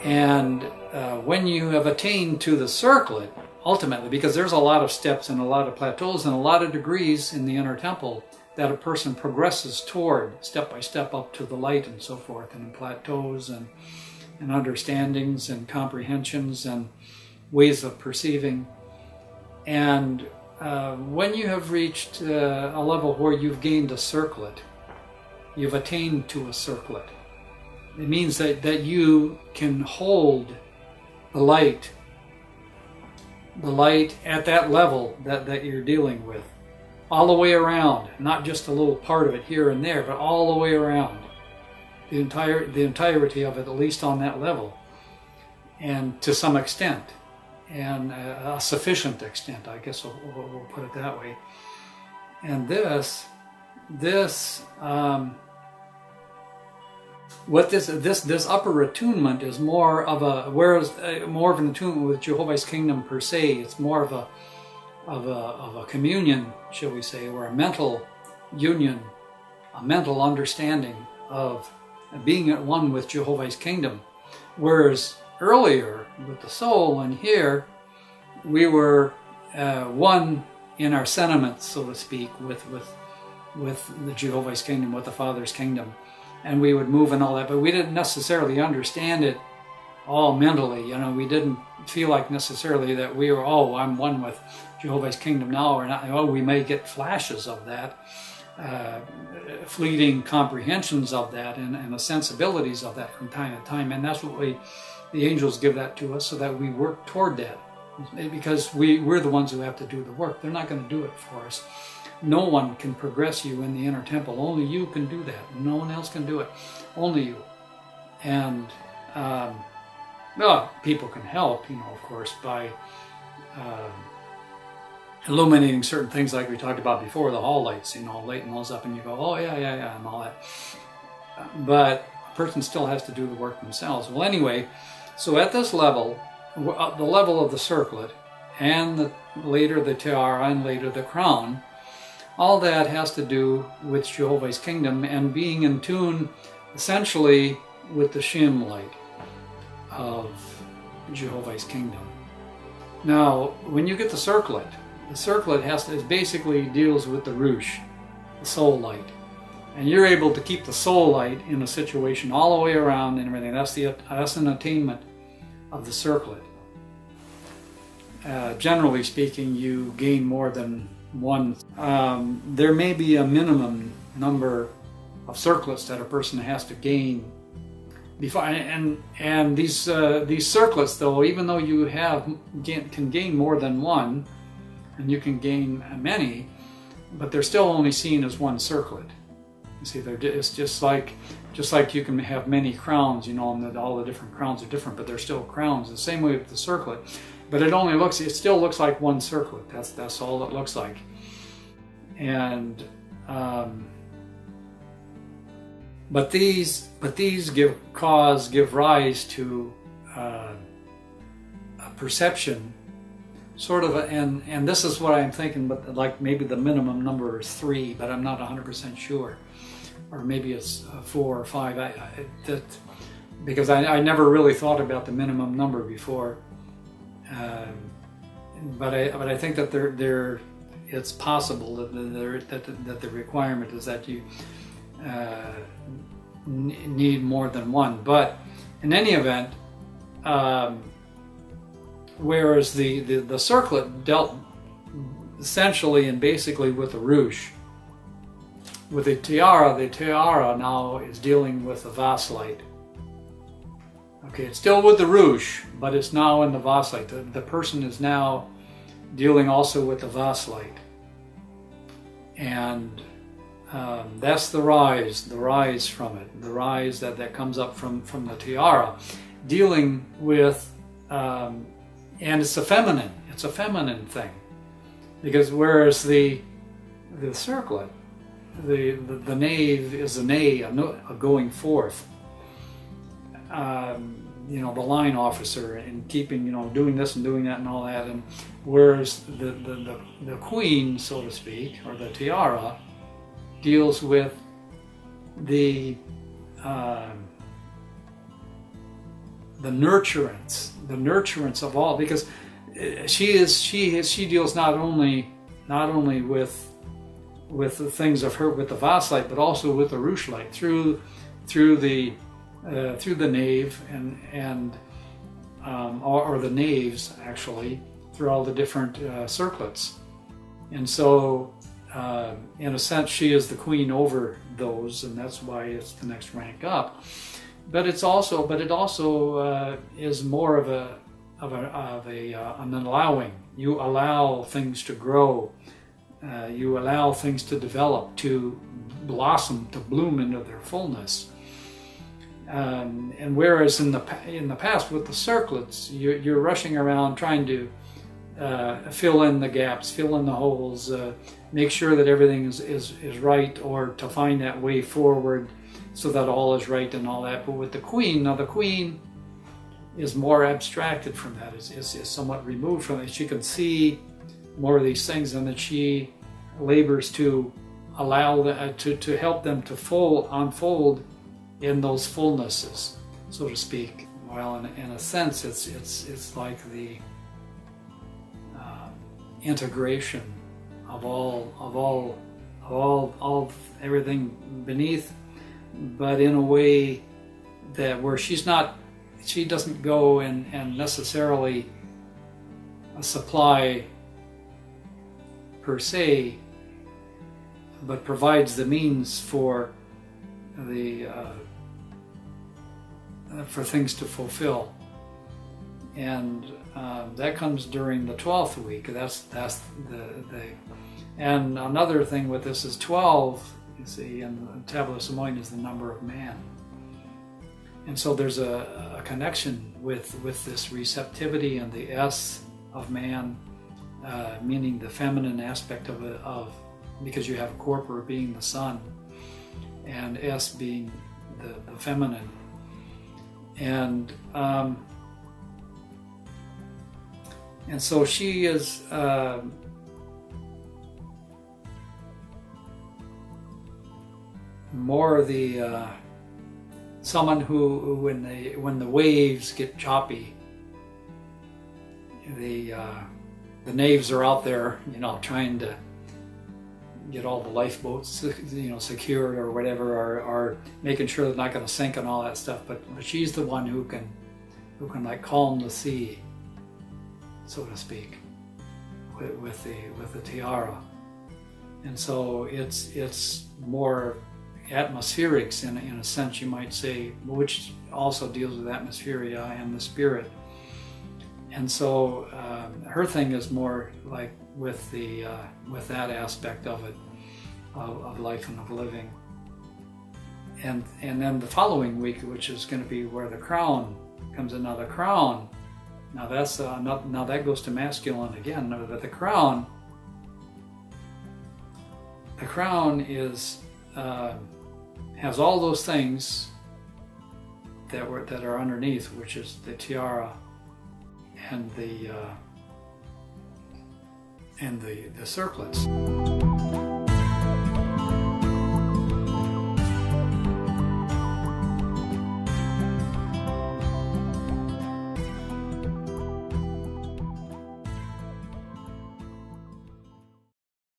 And when you have attained to the circlet, ultimately, because there's a lot of steps and a lot of plateaus and a lot of degrees in the inner temple that a person progresses toward step by step up to the light and so forth, and in plateaus and understandings and comprehensions and ways of perceiving. And when you have reached a level where you've gained a circlet, you've attained to a circlet, it means that you can hold the light at that level that you're dealing with, all the way around, not just a little part of it here and there, but all the way around, the entirety of it, at least on that level, and to some extent, and a sufficient extent, I guess we'll put it that way. And this upper attunement is more of an attunement with Jehovah's Kingdom per se. It's more of a communion, shall we say, or a mental union, a mental understanding of being at one with Jehovah's Kingdom. Whereas earlier with the soul and here, we were one in our sentiments, so to speak, with the Jehovah's Kingdom, with the Father's Kingdom. And we would move and all that, but we didn't necessarily understand it all mentally. You know, we didn't feel like necessarily that we were, oh, I'm one with Jehovah's Kingdom now, or not. Oh, we may get flashes of that, fleeting comprehensions of that, and the sensibilities of that from time to time. And that's what the angels give that to us, so that we work toward that, because we're the ones who have to do the work. They're not going to do it for us. No one can progress you in the inner temple. Only you can do that. No one else can do it. Only you. And people can help, of course, by illuminating certain things like we talked about before, the hall lights, lighting those up, and you go, oh, yeah, and all that. But a person still has to do the work themselves. Well, anyway, so at this level, the level of the circlet, and later the tiara, and later the crown, all that has to do with Jehovah's Kingdom and being in tune essentially with the Shem light of Jehovah's Kingdom. Now, when you get the circlet basically deals with the Rush, the soul light. And you're able to keep the soul light in a situation all the way around and everything. That's an attainment of the circlet. Generally speaking, you gain more than one. There may be a minimum number of circlets that a person has to gain before, and these circlets, though, even though you can gain more than one, and you can gain many, but they're still only seen as one circlet. You see, it's just like you can have many crowns, and all the different crowns are different, but they're still crowns. The same way with the circlet. But it still looks like one circlet. That's all it looks like. And but these give rise to a perception, sort of, and this is what I'm thinking. But like maybe the minimum number is 3, but I'm not 100% sure, or maybe it's 4 or 5. Because I never really thought about the minimum number before. But I think that it's possible that the requirement is that you need more than one. But in any event, whereas the circlet dealt essentially and basically with the Rush, with the tiara now is dealing with the Vas light. Okay, it's still with the Rush, but it's now in the Vas light. The person is now dealing also with the Vas light. And that's the rise from it, the rise that comes up from the tiara, dealing with, and it's a feminine thing. Because whereas the circlet, the nave is a going forth. The line officer and keeping, doing this and doing that and all that, and whereas the queen, so to speak, or the tiara, deals with nurturance of all, because she deals not only with the things of her, with the vase light, but also with the ruche light through the nave or the naves, actually, through all the different circlets. And so in a sense she is the queen over those, and that's why it's the next rank up. But it also is more of an allowing. You allow things to grow. You allow things to develop, to blossom, to bloom into their fullness. And whereas in the past with the circlets, you're rushing around trying to fill in the gaps, fill in the holes, make sure that everything is right, or to find that way forward so that all is right and all that. But with the queen, now the queen is more abstracted from that, is somewhat removed from it. She can see more of these things, and that she labors to allow to help them to unfold in those fullnesses, so to speak. Well, in a sense, it's like the integration of all everything beneath, but in a way that where she doesn't go and necessarily supply per se, but provides the means for things to fulfill. And that comes during the 12th week. That's and another thing with this is 12, you see, in the Tablet of Samoyed is the number of man. And so there's a connection with this receptivity and the S of man, meaning the feminine aspect of it, because you have Corpora being the sun, and S being the feminine. And so she is more the someone who when the waves get choppy, the naves are out there, trying to get all the lifeboats, secured or whatever, or making sure they're not going to sink and all that stuff. But she's the one who can like calm the sea, so to speak, with the tiara. And so it's more atmospherics in a sense, you might say, which also deals with atmospheria and the spirit. And so her thing is more like with that aspect of it, of life and of living. And then the following week, which is going to be where the crown comes in. Now the crown, now that goes to masculine again. But the crown is has all those things that are underneath, which is the tiara and the circlets.